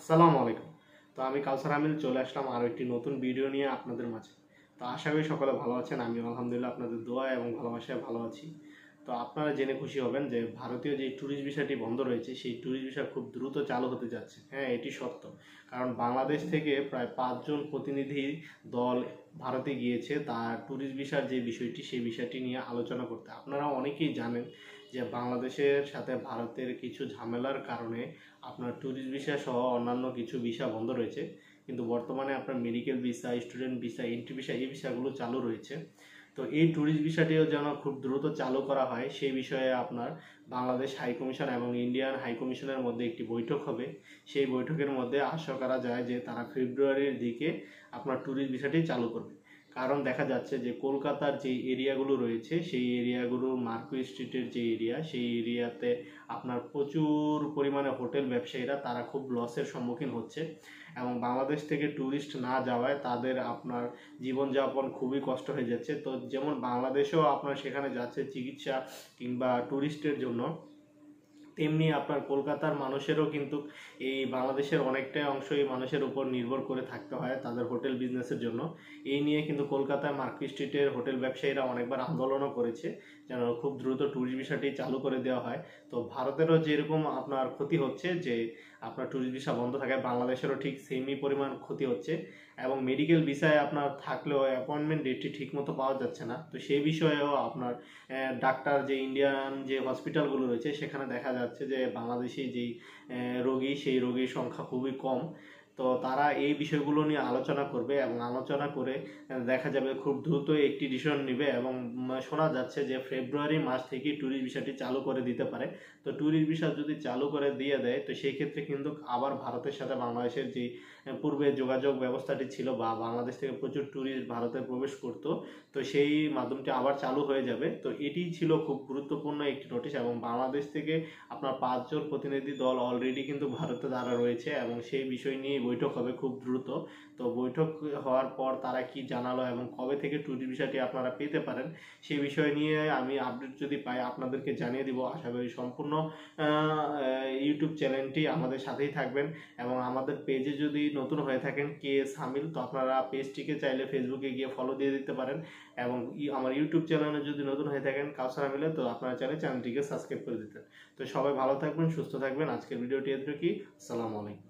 আসসালামু আলাইকুম। তো আমি কাউসার আমিল চলে আসলাম আরও একটি নতুন ভিডিও নিয়ে আপনাদের মাঝে। তো আশা করি সকলে ভালো আছেন। আমি আলহামদুলিল্লাহ আপনাদের দোয়া এবং ভালোবাসায় ভালো আছি। তো আপনারা জেনে খুশি হবেন যে ভারতীয় যে ট্যুরিস্ট ভিসাটি বন্ধ রয়েছে সেই ট্যুরিস্ট ভিসা খুব দ্রুত চালু হতে যাচ্ছে। হ্যাঁ, এটি সত্য। কারণ বাংলাদেশ থেকে প্রায় 5 জন প্রতিনিধি দল ভারতে গিয়েছে তার ট্যুরিস্ট ভিসার যে বিষয়টি সেই বিষয়টি নিয়ে আলোচনা করতে। আপনারা অনেকেই জানেন যে বাংলাদেশের সাথে ভারতের কিছু ঝামেলার কারণে আপনার ট্যুরিস্ট ভিসা সহ অন্যান্য কিছু ভিসা বন্ধ রয়েছে, কিন্তু বর্তমানে আপনার medical visa, student visa, entry visa এই ভিসাগুলো চালু রয়েছে। তো এই ট্যুরিস্ট ভিসাটিও যেন খুব দ্রুত চালু করা হয় সেই বিষয়ে আপনার বাংলাদেশ হাই কমিশন এবং ইন্ডিয়ান হাই কমিশনের মধ্যে একটি বৈঠক হবে। সেই বৈঠকের মধ্যে আশা করা যায় যে তারা ফেব্রুয়ারির দিকে আপনার ট্যুরিস্ট ভিসাটি চালু করবে। কারণ দেখা যাচ্ছে যে কলকাতার যে এরিয়াগুলো রয়েছে সেই এরিয়াগুলো মার্কুই স্ট্রিটের যে এরিয়া সেই এরিয়াতে আপনার প্রচুর পরিমাণে হোটেল ব্যবসায়ীরা তারা খুব লসের সম্মুখীন হচ্ছে এবং বাংলাদেশ থেকে ট্যুরিস্ট না যাওয়ায় তাদের আপনার জীবনযাপন খুবই কষ্ট হয়ে যাচ্ছে। তো যেমন বাংলাদেশেও আপনার সেখানে যাচ্ছে চিকিৎসা কিংবা ট্যুরিস্টের জন্য, তেমনি আপনার কলকাতার মানুষেরও কিন্তু এই বাংলাদেশের অনেকটাই অংশ এই মানুষের উপর নির্ভর করে থাকতে হয় তাদের হোটেল বিজনেসের জন্য। এই নিয়ে কিন্তু কলকাতায় মার্কুই স্ট্রিটের হোটেল ব্যবসায়ীরা অনেকবার আন্দোলনও করেছে যেন খুব দ্রুত ট্যুরিস্ট ভিসাটি চালু করে দেওয়া হয়। তো ভারতেরও যেরকম আপনার ক্ষতি হচ্ছে যে আপনার ট্যুরিস্ট ভিসা বন্ধ থাকায় বাংলাদেশেরও ঠিক সেমই পরিমাণ ক্ষতি হচ্ছে এবং মেডিকেল ভিসায় আপনার থাকলেও অ্যাপয়েন্টমেন্ট ডেটটি ঠিকমতো পাওয়া যাচ্ছে না। তো সেই বিষয়েও আপনার ডাক্তার যে ইন্ডিয়ান যে হসপিটালগুলো রয়েছে সেখানে দেখা যাচ্ছে যে বাংলাদেশি যেই রোগী সেই রোগীর সংখ্যা খুবই কম। তো তারা এই বিষয়গুলো নিয়ে আলোচনা করবে এবং আলোচনা করে দেখা যাবে খুব দ্রুত একটি ডিসিশন নেবে এবং শোনা যাচ্ছে যে ফেব্রুয়ারি মাস থেকেই ট্যুরিস্ট ভিসাটি চালু করে দিতে পারে। তো ট্যুরিস্ট ভিসা যদি চালু করে দিয়ে দেয় তো সেই ক্ষেত্রে কিন্তু আবার ভারতের সাথে বাংলাদেশের যে পূর্বে যোগাযোগ ব্যবস্থাটি ছিল বা বাংলাদেশ থেকে প্রচুর ট্যুরিস্ট ভারতে প্রবেশ করত, তো সেই মাধ্যমটি আবার চালু হয়ে যাবে। তো এটি ছিল খুব গুরুত্বপূর্ণ একটি নোটিশ এবং বাংলাদেশ থেকে আপনার 5 জন প্রতিনিধি দল অলরেডি কিন্তু ভারতে তারা রয়েছে এবং সেই বিষয় নিয়ে বৈঠক হবে খুব দ্রুত। তো বৈঠক হওয়ার পর তারা কি জানালো এবং কবে থেকে ট্যুরিস্ট ভিসাটি আপনারা পেতে পারেন সেই বিষয় নিয়ে আমি আপডেট যদি পাই আপনাদেরকে জানিয়ে দিব। আশা করি সম্পূর্ণ ইউটিউব চ্যানেলটি আমাদের সাথেই থাকবেন এবং আমাদের পেজে যদি নতুন হয়ে থাকেন KS আমিল, তো আপনারা পেজটিকে চাইলে ফেসবুকে গিয়ে ফলো দিয়ে দিতে পারেন এবং আমার ইউটিউব চ্যানেলে যদি নতুন হয়ে থাকেন কাউসার আমিলে, তো আপনারা চাইলে চ্যানেলটিকে সাবস্ক্রাইব করে দিতেন। তো সবাই ভালো থাকবেন, সুস্থ থাকবেন। আজকের ভিডিওটি এতটুকুই। আসসালামু আলাইকুম।